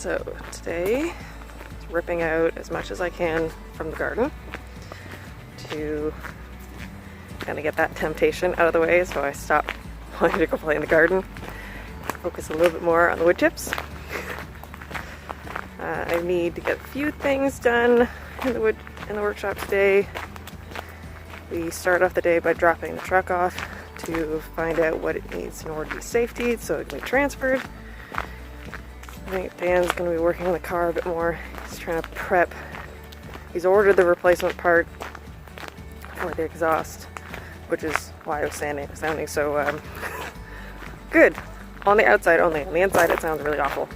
So today, ripping out as much as I can from the garden to kind of get that temptation out of the way, so I stop wanting to go play in the garden, focus a little bit more on the wood chips. I need to get a few things done in the workshop today. We start off the day by dropping the truck off to find out what it needs in order to be safety so it can be transferred. I think Dan's going to be working on the car a bit more. He's trying to prep. He's ordered the replacement part for the exhaust, which is why I was sounding so good. On the outside only. On the inside it sounds really awful.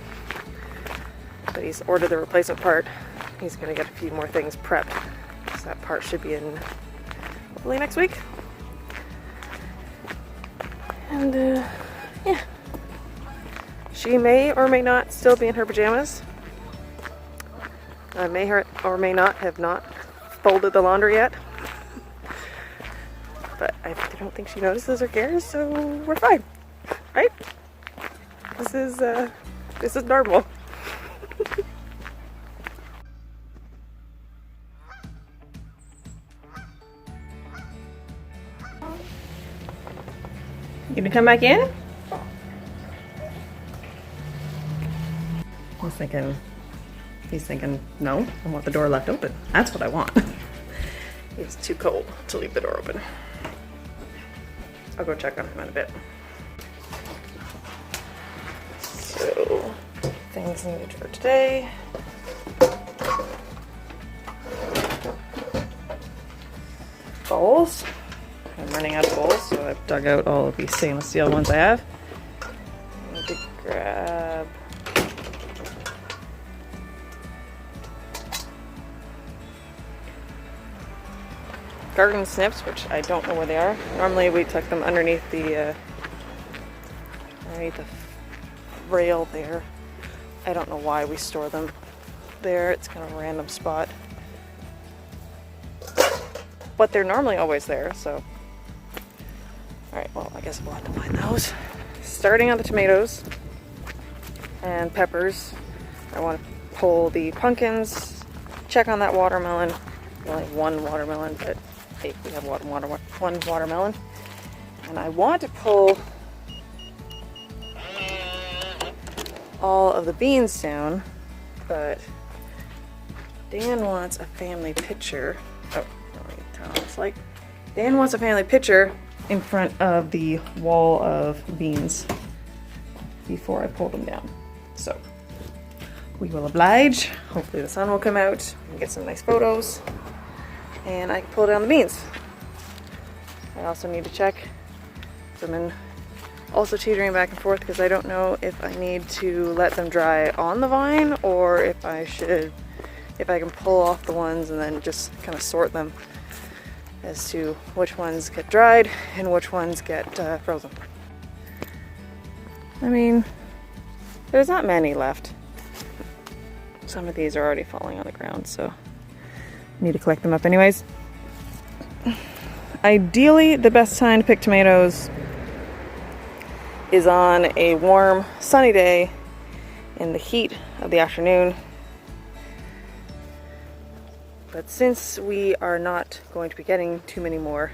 But he's ordered the replacement part. He's going to get a few more things prepped. So that part should be in hopefully next week. And yeah. She may or may not still be in her pajamas. I may or may not have not folded the laundry yet. But I don't think she notices or cares, so we're fine. Right? This is normal. You gonna come back in? He's thinking, no, I want the door left open. That's what I want. It's too cold to leave the door open. I'll go check on him in a bit. So, things needed for today. Bowls. I'm running out of bowls, so I've dug out all of these stainless steel ones I have. I need to grab garden snips, which I don't know where they are. Normally we tuck them underneath the rail there. I don't know why we store them there. It's kind of a random spot. But they're normally always there, so. Alright, well, I guess we'll have to find those. Starting on the tomatoes and peppers, I want to pull the pumpkins, check on that watermelon. We only have one watermelon, but hey, we have one watermelon. And I want to pull all of the beans down, but Dan wants a family picture. Oh, don't need to turn on this light. Dan wants a family picture in front of the wall of beans before I pull them down. So we will oblige. Hopefully the sun will come out and get some nice photos and I can pull down the beans. I also need to check. So I'm also teetering back and forth because I don't know if I need to let them dry on the vine or if I can pull off the ones and then just kind of sort them as to which ones get dried and which ones get frozen. I mean, there's not many left. Some of these are already falling on the ground, so I need to collect them up anyways. Ideally, the best time to pick tomatoes is on a warm, sunny day in the heat of the afternoon. But since we are not going to be getting too many more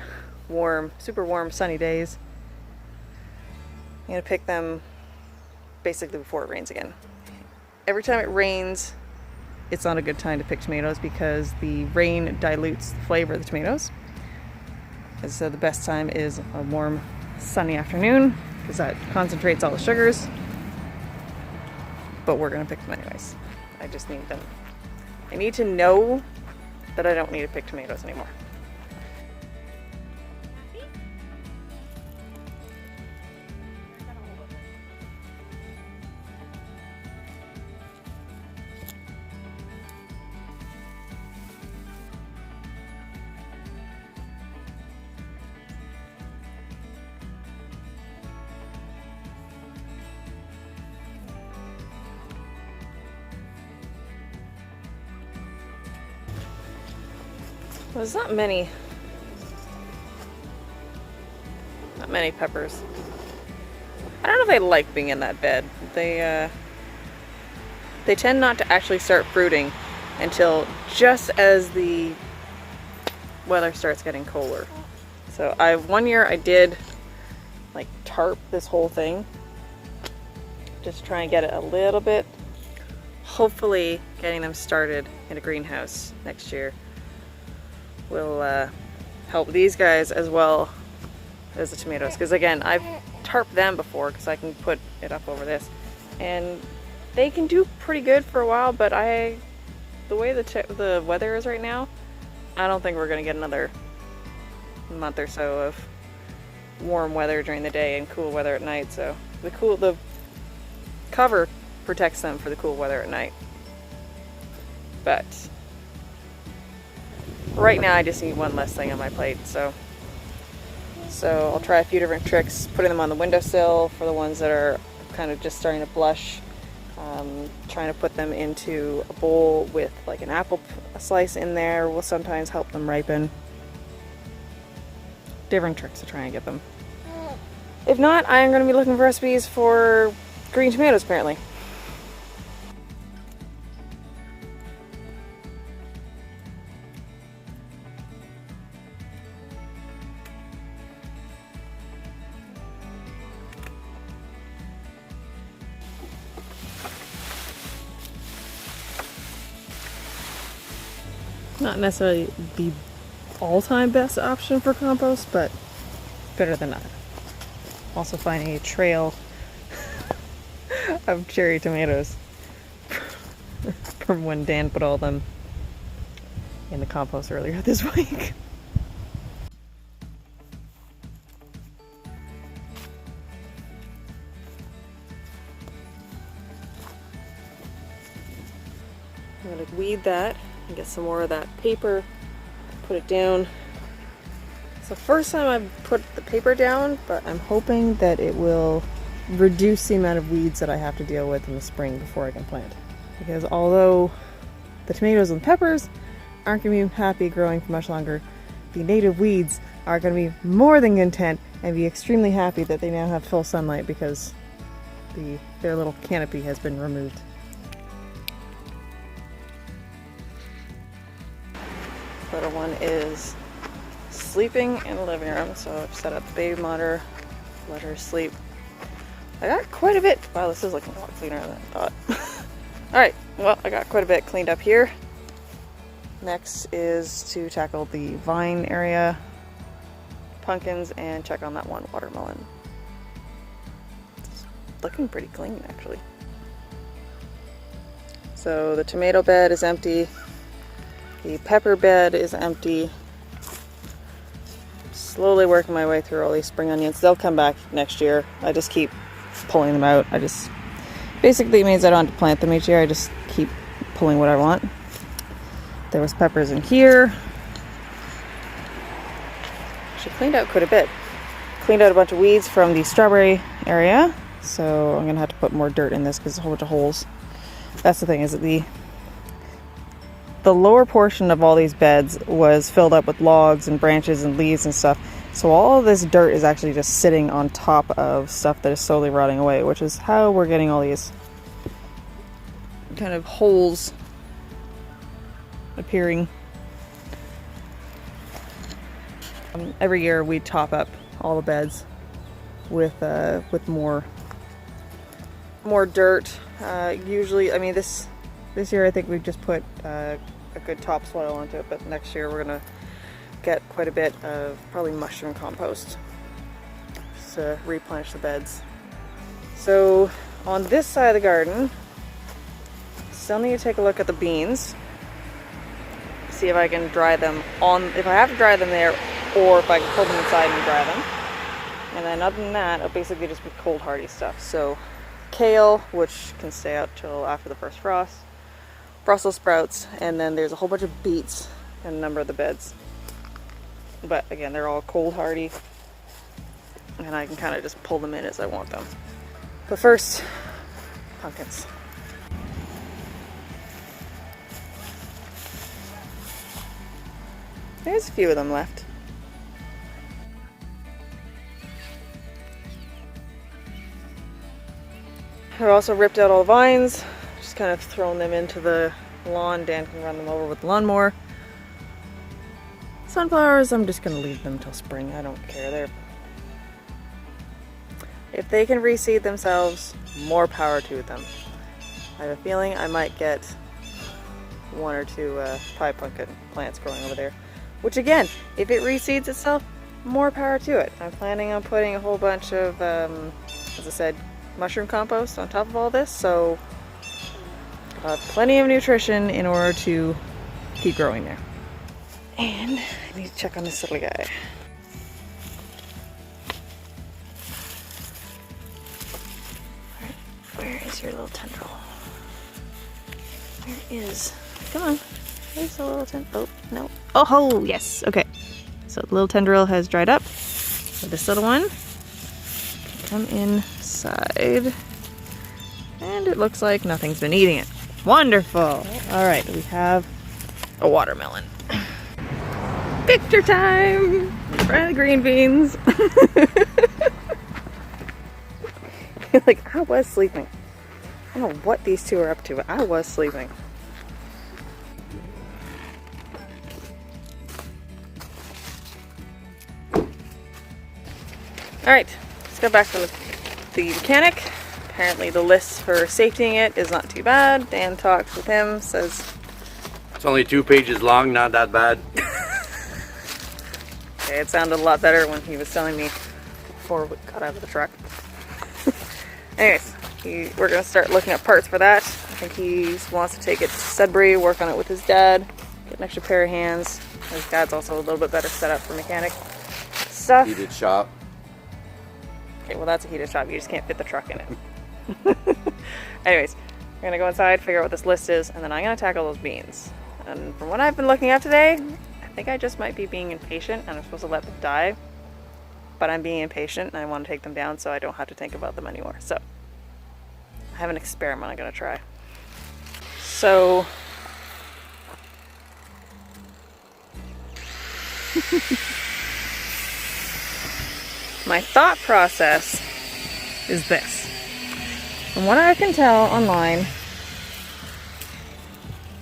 super warm, sunny days, I'm going to pick them basically before it rains again. Every time it rains, it's not a good time to pick tomatoes because the rain dilutes the flavor of the tomatoes. As I said, the best time is a warm, sunny afternoon because that concentrates all the sugars. But we're going to pick them anyways. I just need them. I need to know that I don't need to pick tomatoes anymore. Well, there's not many peppers. I don't know if I like being in that bed. They they tend not to actually start fruiting until just as the weather starts getting colder. So one year I did like tarp this whole thing, just to try and get it a little bit. Hopefully getting them started in a greenhouse next year will help these guys as well as the tomatoes, because again, I've tarped them before because I can put it up over this and they can do pretty good for a while, but the way the weather is right now, I don't think we're gonna get another month or so of warm weather during the day and cool weather at night. So the cover protects them for the cool weather at night. But right now I just need one less thing on my plate, so I'll try a few different tricks, putting them on the windowsill for the ones that are kind of just starting to blush, trying to put them into a bowl with like an apple slice in there will sometimes help them ripen. Different tricks to try and get them. If not, I am going to be looking for recipes for green tomatoes apparently. Not necessarily the all-time best option for compost, but better than nothing. Also finding a trail of cherry tomatoes from when Dan put all them in the compost earlier this week. I'm gonna weed that and get some more of that paper, put it down. It's the first time I've put the paper down, but I'm hoping that it will reduce the amount of weeds that I have to deal with in the spring before I can plant. Because although the tomatoes and peppers aren't going to be happy growing for much longer, the native weeds are going to be more than content and be extremely happy that they now have full sunlight because their little canopy has been removed. Little one is sleeping in the living room, so I've set up the baby monitor, let her sleep. I got quite a bit. Wow, this is looking a lot cleaner than I thought. Alright, well, I got quite a bit cleaned up here. Next is to tackle the vine area, pumpkins, and check on that one watermelon. It's looking pretty clean, actually. So the tomato bed is empty. The pepper bed is empty. Slowly working my way through all these spring onions. They'll come back next year. I just keep pulling them out. Basically it means I don't have to plant them each year. I just keep pulling what I want. There was peppers in here. She cleaned out quite a bit. Cleaned out a bunch of weeds from the strawberry area. So I'm gonna have to put more dirt in this because there's a whole bunch of holes. That's the thing, is that the lower portion of all these beds was filled up with logs and branches and leaves and stuff. So all of this dirt is actually just sitting on top of stuff that is slowly rotting away, which is how we're getting all these kind of holes appearing. Every year we top up all the beds with more dirt. Usually, I mean, this year I think we've just put a good topsoil onto it, but next year we're gonna get quite a bit of probably mushroom compost to replenish the beds. So on this side of the garden, still need to take a look at the beans, see if I can dry them if I have to dry them there, or if I can pull them inside and dry them. And then other than that, it'll basically just be cold hardy stuff. So kale, which can stay out till after the first frost, Brussels sprouts, and then there's a whole bunch of beets in a number of the beds. But again, they're all cold hardy, and I can kind of just pull them in as I want them. But first, pumpkins. There's a few of them left. I also ripped out all the vines, just kind of thrown them into the lawn. Dan can run them over with the lawnmower. Sunflowers, I'm just going to leave them till spring. I don't care. If they can reseed themselves, more power to them. I have a feeling I might get 1 or 2 pie pumpkin plants growing over there. Which again, if it reseeds itself, more power to it. I'm planning on putting a whole bunch of, as I said, mushroom compost on top of all this, so plenty of nutrition in order to keep growing there. And I need to check on this little guy. Where is your little tendril? Where is? Come on. Where's the little tendril? Oh, no. Oh, yes. Okay. So the little tendril has dried up. So this little one can come inside. And it looks like nothing's been eating it. Wonderful. All right, we have a watermelon. Picture time! In front of the green beans. Like, I was sleeping. I don't know what these two are up to, but I was sleeping. Alright, let's go back to the mechanic. Apparently the list for safetying it is not too bad. Dan talks with him, says... It's only 2 pages long, not that bad. Okay, it sounded a lot better when he was telling me before we got out of the truck. Anyways, we're going to start looking at parts for that. I think he wants to take it to Sudbury, work on it with his dad, get an extra pair of hands. His dad's also a little bit better set up for mechanic stuff. Heated shop. Okay, well that's a heated shop. You just can't fit the truck in it. Anyways, we're going to go inside, figure out what this list is, and then I'm going to tackle those beans. And from what I've been looking at today, I think I just might be being impatient and I'm supposed to let them die. But I'm being impatient and I want to take them down so I don't have to think about them anymore. So, I have an experiment I'm going to try. So, my thought process is this. From what I can tell online,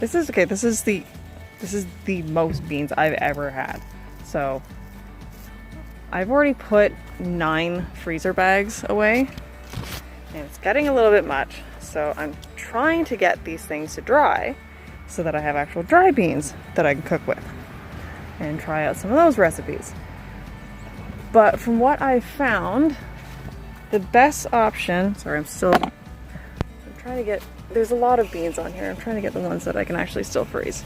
this is the most beans I've ever had. So, I've already put 9 freezer bags away, and it's getting a little bit much, so I'm trying to get these things to dry so that I have actual dry beans that I can cook with and try out some of those recipes. But from what I've found, the best option, I'm trying to get, there's a lot of beans on here, I'm trying to get the ones that I can actually still freeze.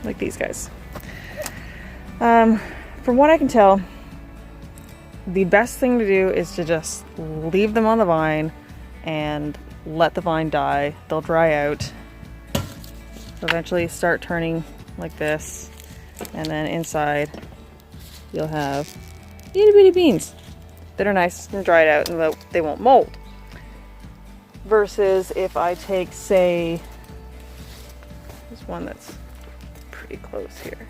Like these guys. From what I can tell, the best thing to do is to just leave them on the vine and let the vine die. They'll dry out. Eventually start turning like this, and then inside you'll have itty bitty beans that are nice and dried out and they won't mold. Versus if I take, say, there's one that's pretty close here.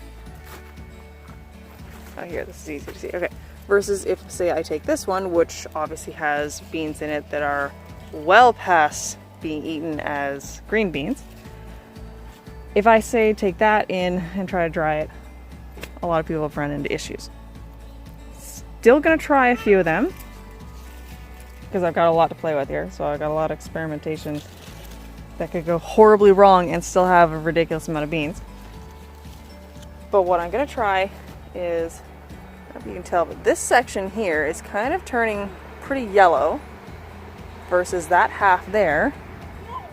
Oh, here, this is easy to see. Okay. Versus if, say, I take this one, which obviously has beans in it that are well past being eaten as green beans. If I say take that in and try to dry it, a lot of people have run into issues. Still gonna try a few of them because I've got a lot to play with here. So I've got a lot of experimentation that could go horribly wrong and still have a ridiculous amount of beans. But what I'm gonna try is, I don't know if you can tell, but this section here is kind of turning pretty yellow versus that half there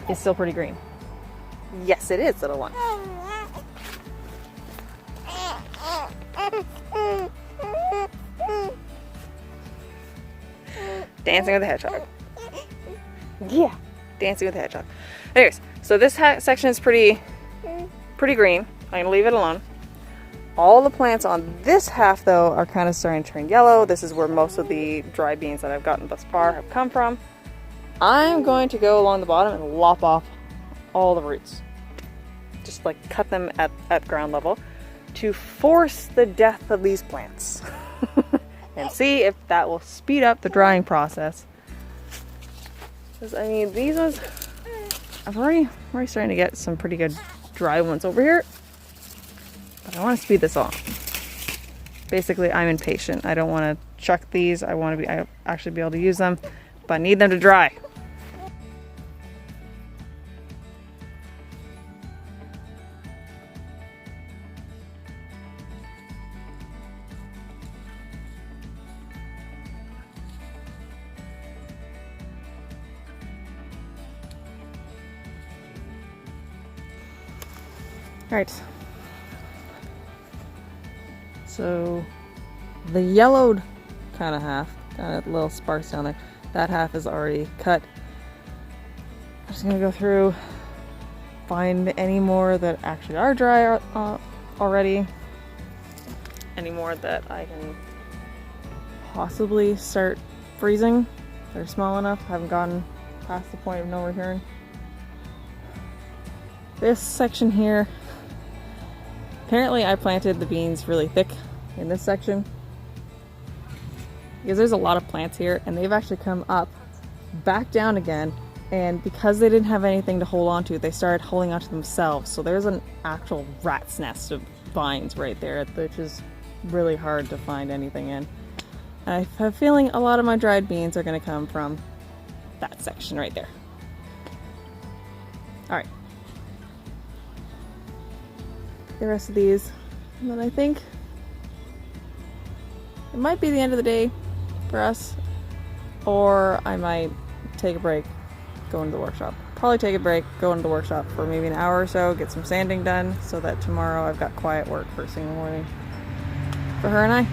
is still pretty green. Yes, it is, little one. Dancing with the hedgehog. Yeah, dancing with the hedgehog. Anyways, so this section is pretty green. I'm gonna leave it alone. All the plants on this half, though, are kind of starting to turn yellow. This is where most of the dry beans that I've gotten thus far have come from. I'm going to go along the bottom and lop off all the roots. Just like cut them at ground level to force the death of these plants. And see if that will speed up the drying process Because I mean, these ones, I'm already starting to get some pretty good dry ones over here. But I want to speed this along. Basically, I'm impatient. I don't want to chuck these. I actually be able to use them, but I need them to dry. Alright, so the yellowed kind of half, got a little sparse down there, that half is already cut. I'm just going to go through, find any more that actually are dry already, any more that I can possibly start freezing. They're small enough, haven't gotten past the point of no return. This section here, apparently I planted the beans really thick in this section because there's a lot of plants here and they've actually come up back down again, and because they didn't have anything to hold on to, they started holding on to themselves. So there's an actual rat's nest of vines right there, which is really hard to find anything in. And I have a feeling a lot of my dried beans are going to come from that section right there. Alright. The rest of these, and then I think it might be the end of the day for us, or I might take a break, go into the workshop. Probably take a break, go into the workshop for maybe an hour or so, get some sanding done so that tomorrow I've got quiet work first thing in the morning for her and I.